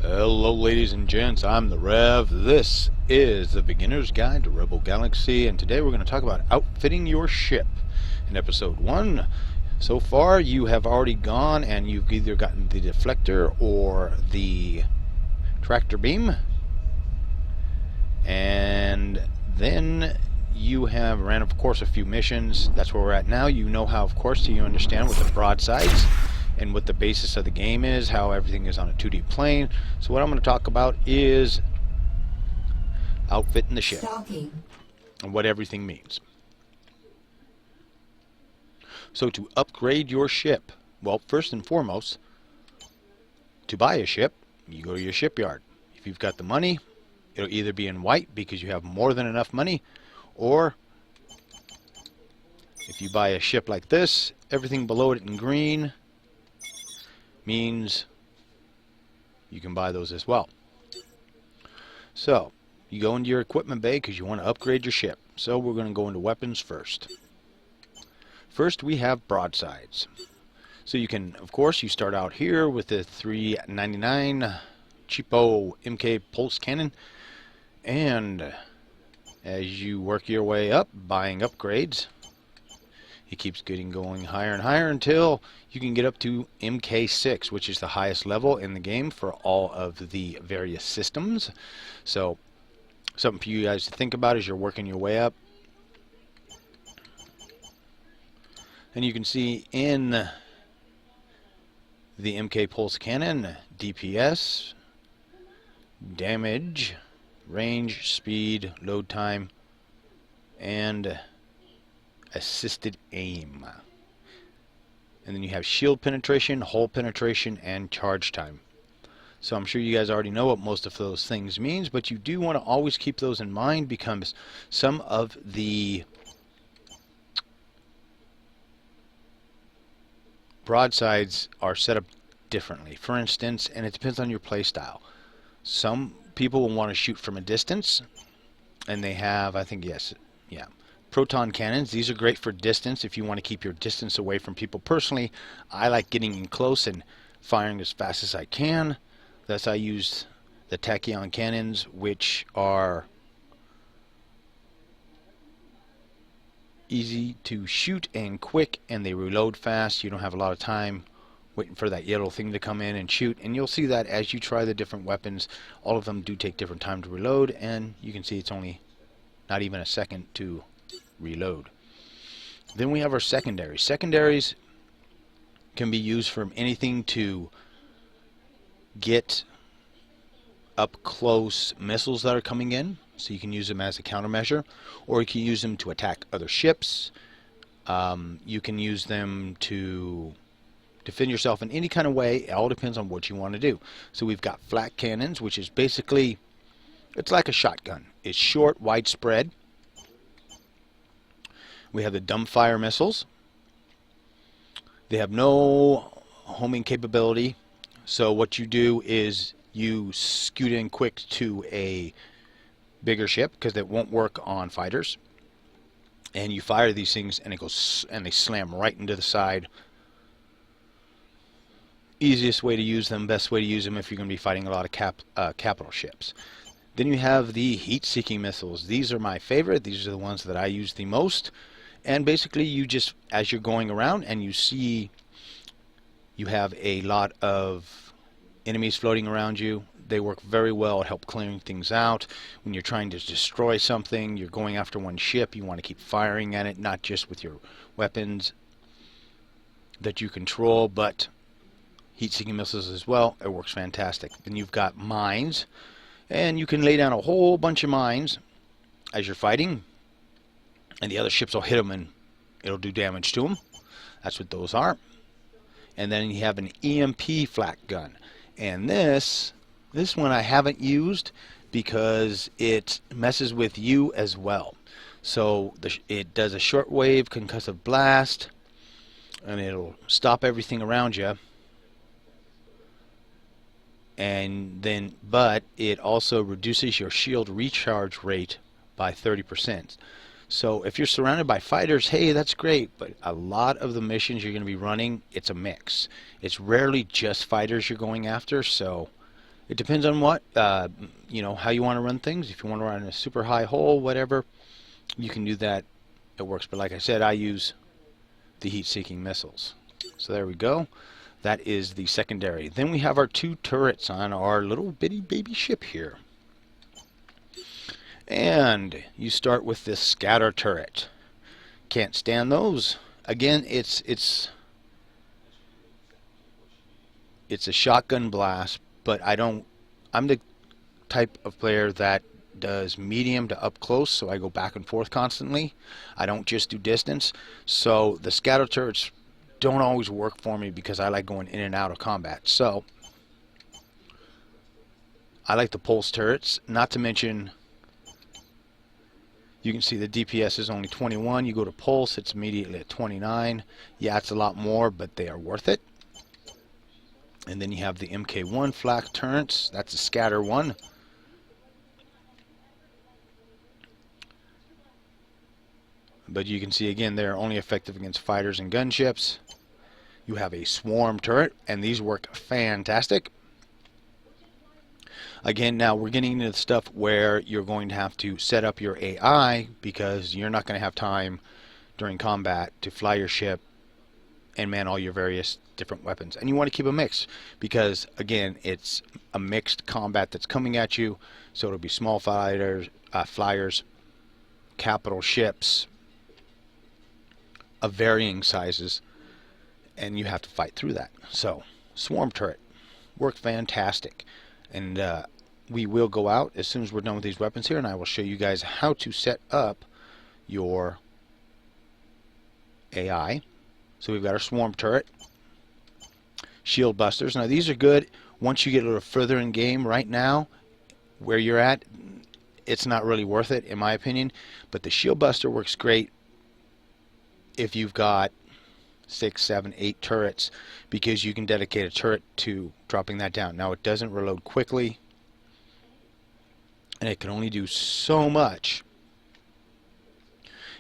Hello ladies and gents, I'm the Rev. This is the Beginner's Guide to Rebel Galaxy, and today we're going to talk about outfitting your ship. In episode 1, so far you have already gone and you've either gotten the Deflector or the tractor beam, and then you have ran of course a few missions. That's where we're at now. You know how, of course, you understand what the broadsides and what the basis of the game is, how everything is on a 2D plane. So what I'm going to talk about is outfitting the ship and what everything means. So to upgrade your ship, well, first and foremost, to buy a ship, you go to your shipyard. If you've got the money, it'll either be in white because you have more than enough money, or if you buy a ship like this, everything below it in green means you can buy those as well. So you go into your equipment bay because you want to upgrade your ship. So we're going to go into weapons first. First we have broadsides. So you can, of course, you start out here with the 399 cheapo MK pulse cannon, and as you work your way up buying upgrades, it keeps getting going higher and higher until you can get up to MK6, which is the highest level in the game for all of the various systems. So something for you guys to think about as you're working your way up. And you can see in the MK pulse cannon, DPS, damage, range, speed, load time, and assisted aim. And then you have shield penetration, hull penetration, and charge time. So I'm sure you guys already know what most of those things means, but you do want to always keep those in mind because some of the broadsides are set up differently. For instance, and it depends on your play style. Some people will want to shoot from a distance, and they have, I think, proton cannons. These are great for distance if you want to keep your distance away from people. Personally, I like getting in close and firing as fast as I can. Thus I use the tachyon cannons, which are easy to shoot and quick, and they reload fast. You don't have a lot of time waiting for that yellow thing to come in and shoot, and you'll see that as you try the different weapons. All of them do take different time to reload, and you can see it's only not even a second to reload. Then we have our secondaries. Secondaries can be used from anything to get up close missiles that are coming in, so you can use them as a countermeasure, or you can use them to attack other ships. You can use them to defend yourself in any kind of way. It all depends on what you want to do. So we've got flak cannons, which is basically, it's like a shotgun. It's short, widespread. We have the dumbfire missiles. They have no homing capability. So what you do is you scoot in quick to a bigger ship because it won't work on fighters. And you fire these things and it goes, and they slam right into the side. Easiest way to use them, best way to use them if you're going to be fighting a lot of capital ships. Then you have the heat-seeking missiles. These are my favorite. These are the ones that I use the most. And basically you just, as you're going around and you see you have a lot of enemies floating around you, they work very well at help clearing things out. When you're trying to destroy something, you're going after one ship, you want to keep firing at it, not just with your weapons that you control, but heat-seeking missiles as well. It works fantastic. Then you've got mines, and you can lay down a whole bunch of mines as you're fighting, and the other ships will hit them and it'll do damage to them. That's what those are. And then you have an EMP flak gun, and this one I haven't used because it messes with you as well. So it does a shortwave concussive blast, and it'll stop everything around you. And then, but it also reduces your shield recharge rate by 30%. So if you're surrounded by fighters, hey, that's great, but a lot of the missions you're going to be running, it's a mix. It's rarely just fighters you're going after, so It depends on what, you know, how you want to run things. If you want to run a super high hull, whatever, you can do that. It works. But like I said, I use the heat-seeking missiles. So there we go. That is the secondary. Then we have our 2 turrets on our little bitty baby ship here. And you start with this scatter turret. Can't stand those. Again, it's a shotgun blast, but I'm the type of player that does medium to up close, so I go back and forth constantly. I don't just do distance. So the scatter turrets don't always work for me because I like going in and out of combat. So I like the pulse turrets, not to mention you can see the DPS is only 21. You go to pulse, it's immediately at 29. Yeah, it's a lot more, but they are worth it. And then you have the MK1 flak turrets. That's a scatter one. But you can see again they're only effective against fighters and gunships. You have a swarm turret, and these work fantastic. Again, now we're getting into the stuff where you're going to have to set up your AI because you're not going to have time during combat to fly your ship and man all your various different weapons. And you want to keep a mix because, again, it's a mixed combat that's coming at you. So it'll be small fighters, flyers, capital ships of varying sizes, and you have to fight through that. So swarm turret worked fantastic. And we will go out as soon as we're done with these weapons here, and I will show you guys how to set up your AI. So we've got our swarm turret, shield busters. Now these are good once you get a little further in game. Right now, where you're at, it's not really worth it in my opinion, but the shield buster works great if you've got 6, 7, 8 turrets, because you can dedicate a turret to dropping that down. Now it doesn't reload quickly, and it can only do so much.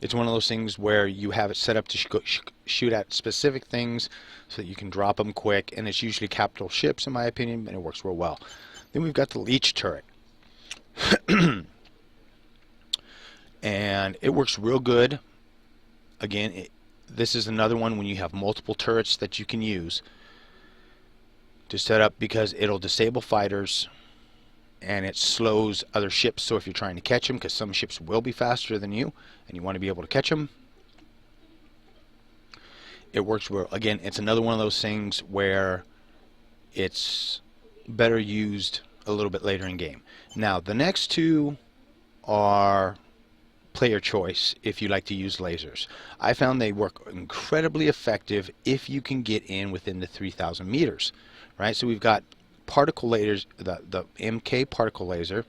It's one of those things where you have it set up to shoot at specific things so that you can drop them quick, and it's usually capital ships in my opinion, and it works real well. Then we've got the leech turret. And it works real good. Again, this is another one when you have multiple turrets that you can use to set up, because it'll disable fighters and it slows other ships. So if you're trying to catch them, because some ships will be faster than you and you want to be able to catch them, it works well. Again, it's another one of those things where it's better used a little bit later in game. Now the next two are player choice if you like to use lasers. I found they work incredibly effective if you can get in within the 3,000 meters, right? So we've got particle lasers, the MK particle laser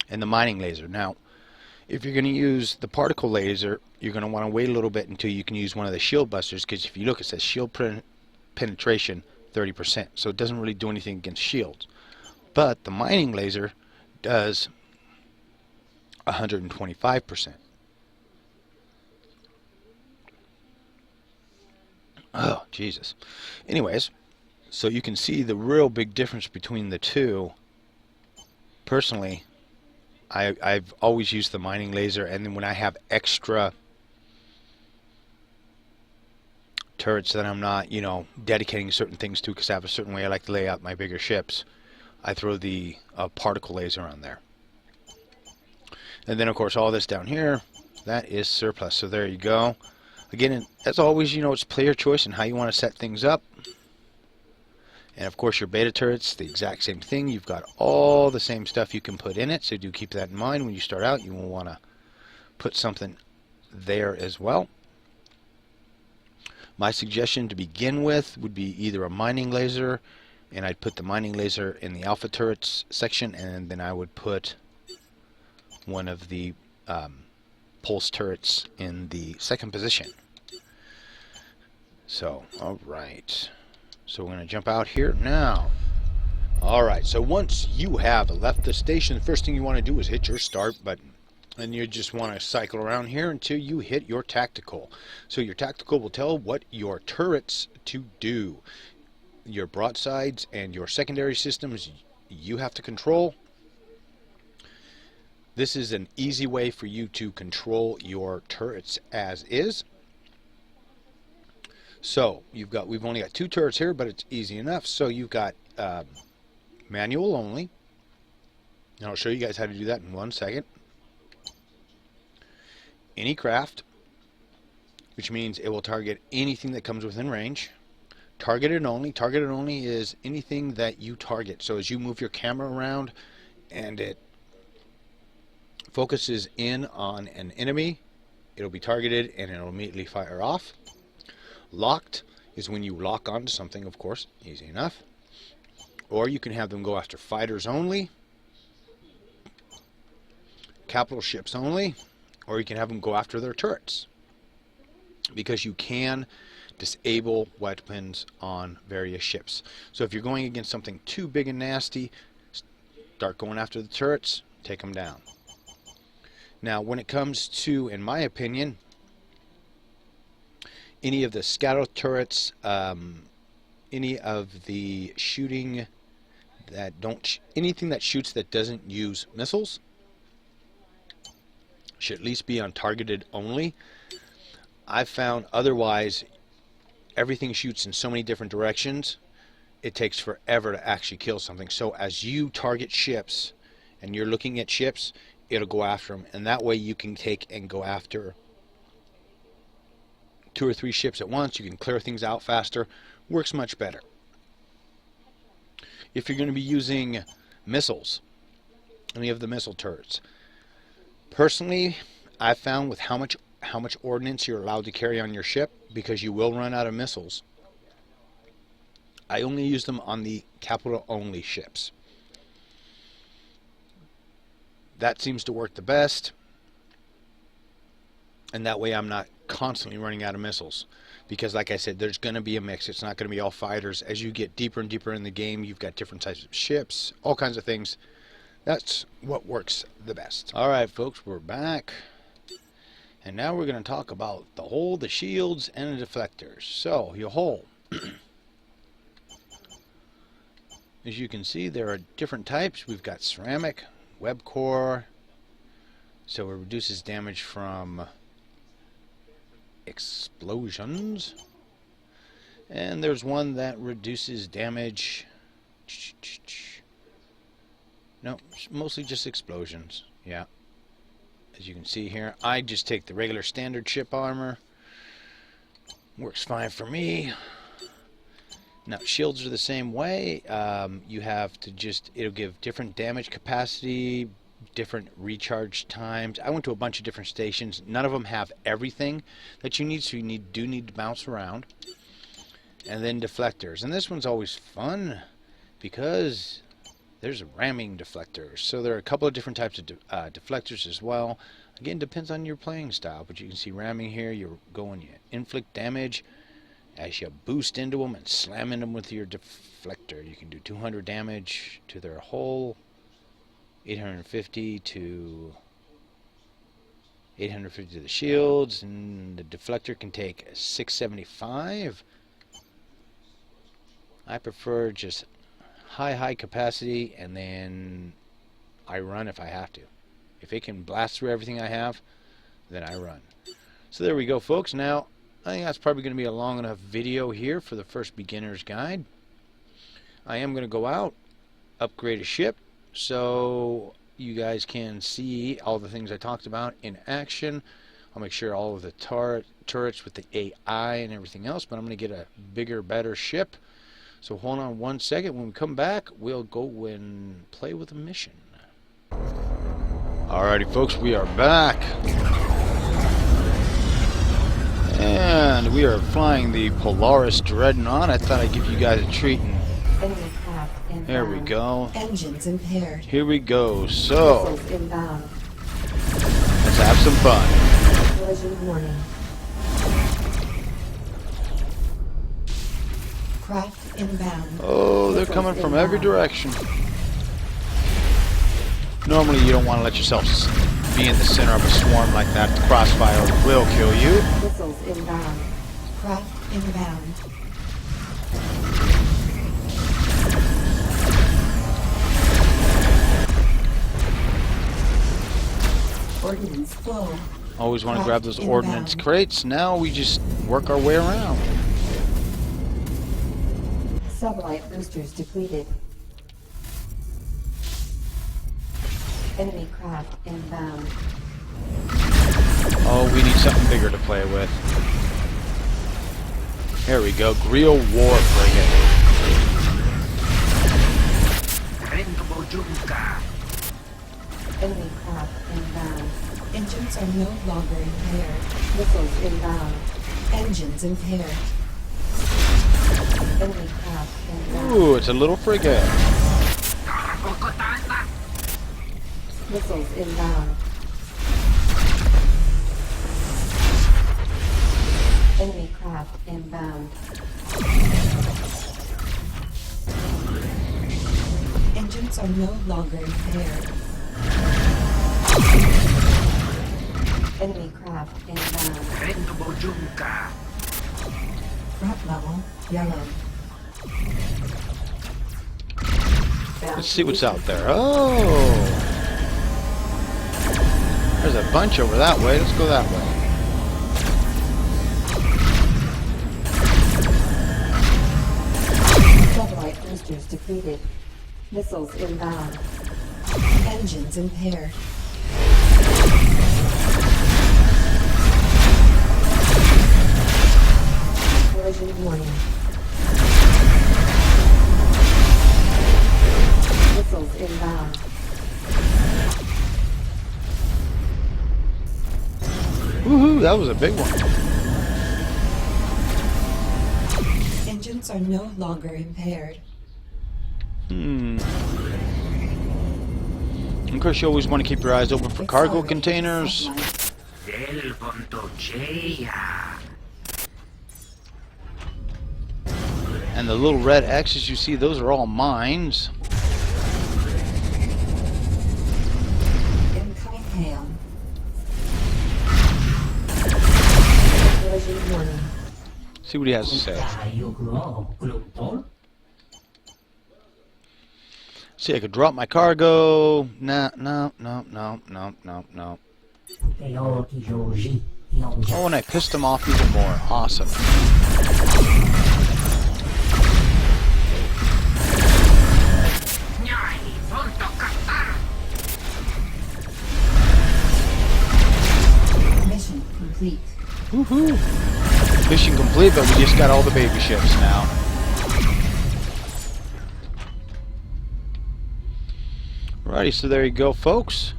and the mining laser. Now if you're going to use the particle laser, you're going to want to wait a little bit until you can use one of the shield busters, because if you look, it says shield penetration 30%, so it doesn't really do anything against shields. But the mining laser does 125%. Oh, Jesus. Anyways, so you can see the real big difference between the two. Personally, I've always used the mining laser, and then when I have extra turrets that I'm not, you know, dedicating certain things to, because I have a certain way I like to lay out my bigger ships, I throw the particle laser on there. And then of course all this down here, that is surplus. So there you go. Again, as always, you know, it's player choice and how you want to set things up. And of course your beta turrets, the exact same thing. You've got all the same stuff you can put in it, so do keep that in mind when you start out. You will want to put something there as well. My suggestion to begin with would be either a mining laser, and I'd put the mining laser in the alpha turrets section, and then I would put one of the pulse turrets in the second position. So, alright. So we're going to jump out here now. Alright, so once you have left the station, the first thing you want to do is hit your start button. And you just want to cycle around here until you hit your tactical. So your tactical will tell what your turrets to do. Your broadsides and your secondary systems, you have to control. This is an easy way for you to control your turrets as is. So we've only got 2 turrets here, but it's easy enough. So you've got manual only. And I'll show you guys how to do that in 1 second. Any craft, which means it will target anything that comes within range. Targeted only. Targeted only is anything that you target. So as you move your camera around and it focuses in on an enemy, it'll be targeted and it'll immediately fire off. Locked is when you lock onto something, of course, easy enough. Or you can have them go after fighters only, capital ships only, or you can have them go after their turrets, because you can disable weapons on various ships. So if you're going against something too big and nasty, start going after the turrets, take them down. Now when it comes to, in my opinion, any of the scatter turrets, any of the shooting that don't, anything that shoots that doesn't use missiles should at least be on targeted only. I've found otherwise everything shoots in so many different directions, it takes forever to actually kill something. So as you target ships and you're looking at ships, it'll go after them, and that way you can take and go after 2 or 3 ships at once. You can clear things out faster. Works much better. If you're going to be using missiles, any of the missile turrets, personally I've found with how much ordnance you're allowed to carry on your ship, because you will run out of missiles, I only use them on the capital only ships. That seems to work the best, and that way I'm not constantly running out of missiles, because like I said, there's going to be a mix. It's not going to be all fighters. As you get deeper and deeper in the game, you've got different types of ships, all kinds of things. That's what works the best. Alright folks, we're back, and now we're going to talk about the hull, the shields, and the deflectors. So your hull, as you can see, there are different types. We've got ceramic, web core, so it reduces damage from explosions, and there's one that reduces damage, no, mostly just explosions. Yeah, as you can see here, I just take the regular standard ship armor, works fine for me. Now shields are the same way. You have to just, it'll give different damage capacity, different recharge times. I went to a bunch of different stations. None of them have everything that you need, so you do need to bounce around. And then deflectors, and this one's always fun because there's ramming deflectors. So there are a couple of different types of deflectors as well. Again, depends on your playing style, but you can see ramming here. You're going, you inflict damage as you boost into them and slam into them with your deflector. You can do 200 damage to their hull, 850 to 850 to the shields, and the deflector can take 675. I prefer just high capacity, and then I run if I have to. If it can blast through everything I have, then I run. So there we go folks. Now I think that's probably going to be a long enough video here for the first beginner's guide. I am going to go out, upgrade a ship, so you guys can see all the things I talked about in action. I'll make sure all of the turrets with the AI and everything else, but I'm going to get a bigger, better ship. So hold on 1 second. When we come back, we'll go and play with a mission. Alrighty folks, we are back. And we are flying the Polaris Dreadnaught. I thought I'd give you guys a treat. And there we go. Engines impaired. Here we go. So let's have some fun. Collision warning. Craft inbound. Oh, they're coming from every direction. Normally you don't want to let yourself be in the center of a swarm like that. The crossfire will kill you. Missiles inbound. Craft inbound. Ordnance full. Always want to grab those Inbound. ordnance crates. Now we just work our way around. Sublight boosters depleted. Enemy craft inbound. Oh, we need something bigger to play with. There we go. Real war frigate. Enemy craft inbound. Engines are no longer impaired. Missiles inbound. Engines impaired. Enemy craft inbound. Ooh, it's a little frigate. Missiles inbound. Enemy craft inbound. Engines are no longer impaired. Enemy craft inbound. Threat level yellow. Let's see what's out there. Oh! There's a bunch over that way. Let's go that way. Satellite boosters depleted. Missiles inbound. Engines impaired. Collision warning. Missiles inbound. Woohoo, that was a big one. Engines are no longer impaired. Of course, you always want to keep your eyes open for cargo containers. And the little red X's you see, those are all mines. Incoming hail. Collision warning. See what he has to say. See, I could drop my cargo. Nah, no. Oh, and I pissed him off even more. Awesome. Mission complete. Woohoo! Mission complete, but we just got all the baby ships now. Alrighty, so there you go, folks.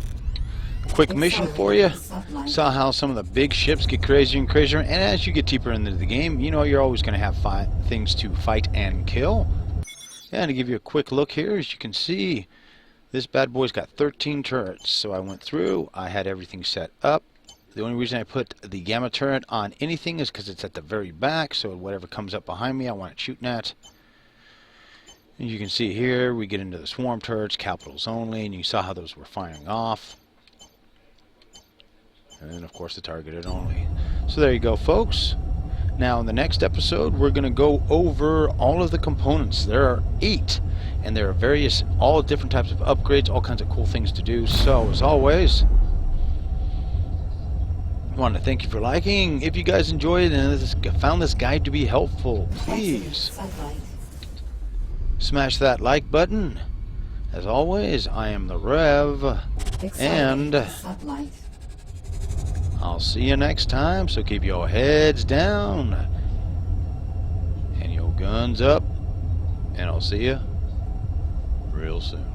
Quick mission for you. Saw how some of the big ships get crazier and crazier, and as you get deeper into the game, you know you're always going to have things to fight and kill. And to give you a quick look here, as you can see, this bad boy's got 13 turrets. So I went through, I had everything set up. The only reason I put the gamma turret on anything is because it's at the very back, so whatever comes up behind me, I want it shooting at. And you can see here, we get into the swarm turrets, capitals only, and you saw how those were firing off. And then, of course, the targeted only. So there you go, folks. Now, in the next episode, we're going to go over all of the components. There are 8, and there are all different types of upgrades, all kinds of cool things to do. So, as always, I want to thank you for liking. If you guys enjoyed and found this guide to be helpful, please smash that like button. As always, I am the Rev, and I'll see you next time. So keep your heads down and your guns up, and I'll see you real soon.